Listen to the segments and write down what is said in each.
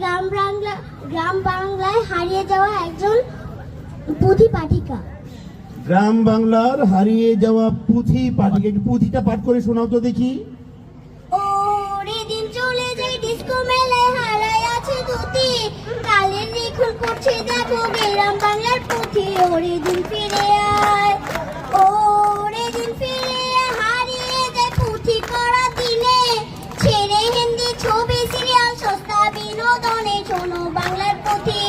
গ্রাম বাংলায় হারিয়ে যাওয়া একজন পুঁথি পাঠিকা। গ্রাম বাংলার হারিয়ে যাওয়া পুঁথি পাঠিকা, একটু পুঁথিটা পাঠ করে শোনাও তো দেখি। ওরে দিন চলে যায় ডিস্কো মেলায় হারায় আছে দুটি, কালের রেখল করছে দেখো গ্রাম বাংলার পুঁথি। ওরে দিন ফিরে আয়, ওরে দিন ফিরে আয়, হারিয়ে যায় পুঁথি পড়া দিনে, ছেড়ে হিন্দি ছবি সিরিয়াল সস্তা বিনোদনে শোনো বাংলার পুঁথি,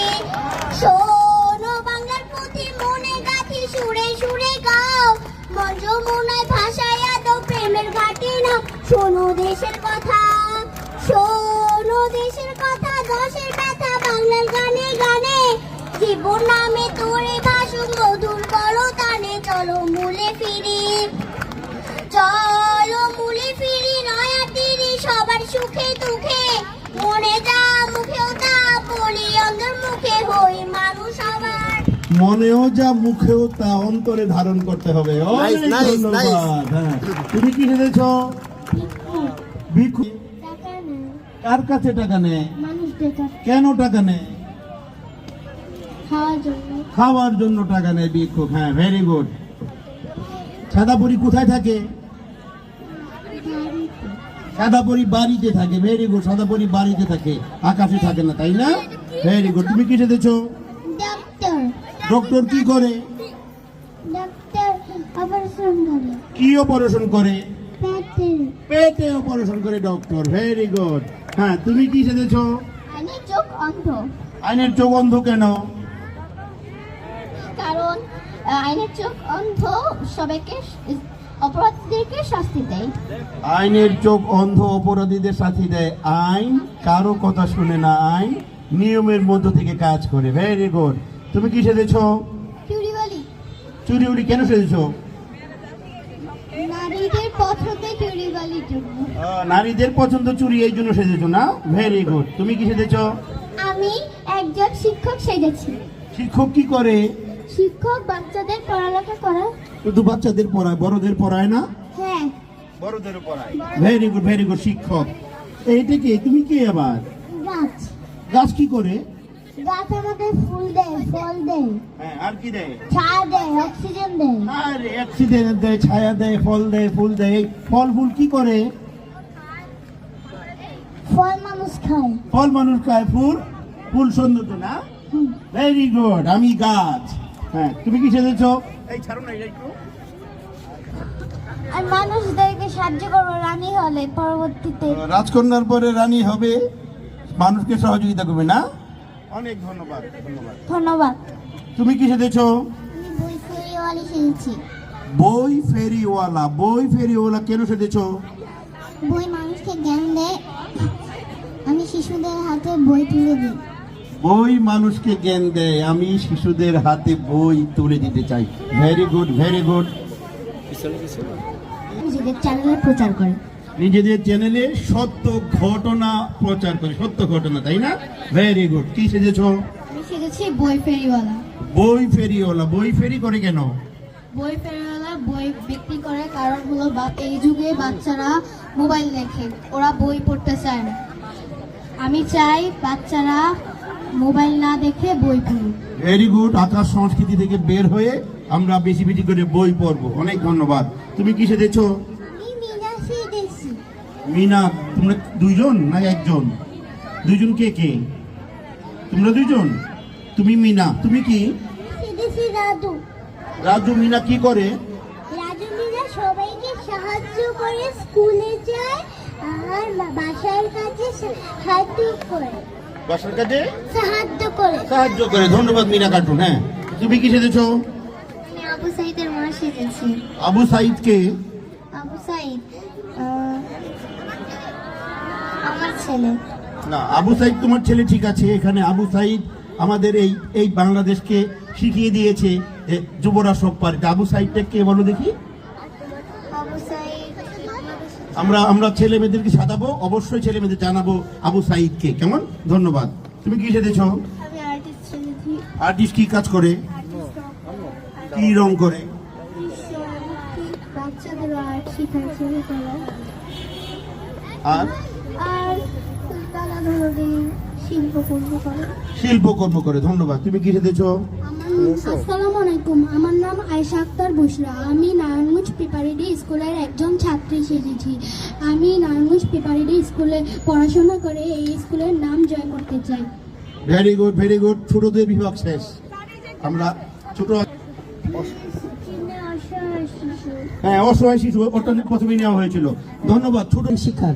শোনো বাংলার পুঁথি, মনে গাথি সুরে সুরে গাও, মন যমুনায় ভাষায় এত প্রেমের ঘাটি নাও, শোনো দেশের কথা, শোনো দেশের কথা, দশের ব্যথা বাংলার গানে গানে, জীবন নামে তোরে ভাসুক মধুর বড় টানে, চলো মূলে ফিরি, চলো মূলে ফিরি, নয়া তীরি সবার সুখে দুঃখে, মনে যা মুখেও তা বলি অন্তর মুখে হই মানুষ সবার। মনেও যা মুখেও তা অন্তরে ধারণ করতে হবে। অনেক ধন্যবাদ। হ্যাঁ, তুমি কি এনেছ? ভিক্ষু। টাকা নেই, কার কাছে টাকা নেয়? মানুষদের কাছে কেন টাকা নেয়? খাওয়ার জন্য। খাওয়ার জন্য টাকা নেয় ভিক্ষুক। হ্যাঁ, ভেরি গুড। সাদাপুরি কোথায় থাকে? সাদাপুরি বাড়িতে থাকে। ভেরি গুড, সাদাপুরি বাড়িতে থাকে, আকাশে থাকে না, তাই না? Very good. তুমি কি এনেছো? ডাক্তার। ডক্টর কি করে? ডাক্তার অপারেশন করে। কি অপারেশন করে? পেটে। পেটে অপারেশন করে ডক্টর। Very good. হ্যাঁ, তুমি কি এনেছো? আমি চোখ অন্ধ। আইনের চোখ অন্ধ কেন? কারণ আইনের চোখ অন্ধ সবাইকে অপরাধীদেরকে শাস্তি দেয়। আইনের চোখ অন্ধ অপরাধীদের শাস্তি দেয়। আইন কারো কথা শুনে না, আইন নিয়মের মধ্য থেকে কাজ করে। Very good. তুমি কি সেজেছো? চুরিওয়ালি। চুরি কেন সেজেছো? নারীদের পছন্দ চুরিওয়ালির জন্য। নারীদের পছন্দ চুরি, এই জন্য সেজেছো না? Very good. তুমি কি সেজেছো? আমি একজন শিক্ষক সেজেছি। শিক্ষক কি করে? শিক্ষক বাচ্চাদের পড়ালেখা করায়। শুধু বাচ্চাদের পড়ায়, বড়দের পড়ায় না? হ্যাঁ, বড়দেরও পড়ায়। Very good, very good. শিক্ষক। এইটা কি? তুমি কি আবার? গাছ। গাছ কি করে? গাছ আমাদের ফুল দেয়, ফল দেয়, হ্যাঁ, আর কি দেয়? ছায়া দেয়, অক্সিজেন দেয়। আর অ্যাক্সিডেন্ট দেয়, ছায়া দেয়, ফল দেয়, ফুল দেয়। ফল ফুল কি করে? ফল মানুষ খায়। ফল মানুষ খায়, ফুল ফুল সৌন্দর্য না? Very good. আমি গাছ। হ্যাঁ, তুমি কি সেজেছো? এই ছাড়ো না, এটা একটু। আর মানুষদেরকে সাহায্য করবো রানী হলে পরবর্তীতে। রাজকন্যার পরে রানী হবে, মানুষকে সহযোগিতা করবে না? অনেক ধন্যবাদ, ধন্যবাদ। ধন্যবাদ। তুমি কি সেজেছো? আমি বই ফেরিওয়ালি সেজেছি। বই ফেরিওয়ালা। বই ফেরিওয়ালা কেন সেজেছো? বই মানুষকে জ্ঞান দেয়, আমি শিশুদের হাতে বই তুলে দিই। বই মানুষকে জ্ঞান দেয়, আমি শিশুদের হাতে বই তুলে দিতে চাই। Very good, very good. নিজেদের চ্যানেলে প্রচার করে। নিজেদের চ্যানেলে সত্য ঘটনা প্রচার করে, সত্য ঘটনা, তাই না? Very good. কি সেজেছো? আমি সেজেছি বই ফেরিওয়ালা। বই ফেরিওয়ালা। বই ফেরি করে কেন? বই ফেরিওয়ালা বই বিক্রি করে, কারণ হলো এই যুগে বাচ্চারা মোবাইল দেখে, ওরা বই পড়তে চায় না। আমি চাই বাচ্চারা মোবাইল না দেখে বই পড়ুক। Very good. আকাশ সংস্কৃতি থেকে বের হয়ে আমরা বেশি বেশি করে বই পড়বো। অনেক ধন্যবাদ। তুমি কি সেজেছো? আমি মিনা সেজেছি। মিনা। তোমরা দুইজন না একজন? দুইজন। কে কে? তোমরা দুইজন। তুমি মিনা। তুমি কি? সেজেছি রাজু। রাজু। মিনা কি করে? রাজু মিনা সবাইকে সাহায্য করে, স্কুলে যায় আর বাসার কাছে সাহায্য করে। বাসার কাজে সাহায্য করে। সাহায্য করে। ধন্যবাদ মিনা কার্টুন। হ্যাঁ, তুমি কি সেজেছো? আমি আবু সাইদের মা সেজেছি। আবু সাইদ কে? আবু সাইদ আমার ছেলে। না, আবু সাইদ তোমার ছেলে, ঠিক আছে। এখানে আবু সাইদ আমাদের এই বাংলাদেশকে শিখিয়ে দিয়েছে যে যুবরাজ সব পারে। আবু সাইদটা কে বলো দেখি? আবু সাইদ আমরা ছেলে মেয়েদেরকে সাজাবো, অবশ্যই ছেলে মেয়েদের জানাবো আবু সাইদকে। কেমন? ধন্যবাদ। তুমি কি সেজেছো? আমি আর্টিস্ট সেজেছি। আর্টিস্ট কি কাজ করে? কি রং করে? বাচ্চাদের আর্ট শেখায়, ছবি করা আর আর নানা ধরনের শিল্পকর্ম করে। শিল্পকর্ম করে, ধন্যবাদ। তুমি কিসে দিয়েছো? আসসালামু আলাইকুম, আমার নাম আয়েশা আক্তার বুশরা। আমি নারায়ণগঞ্জ প্রিপারেটরি স্কুলের একজন ছাত্রী সেজেছি। আমি নারায়ণগঞ্জ প্রিপারেটরি স্কুলে পড়াশোনা করে এই স্কুলের নাম জয় করতে চাই। Very good, very good. ছোটদের বিভাগ শেষ, আমরা ছোট, হ্যাঁ অসহায় শিশু, ওটা প্রথমে নেওয়া হয়েছিল। ধন্যবাদ। ছোট শিক্ষার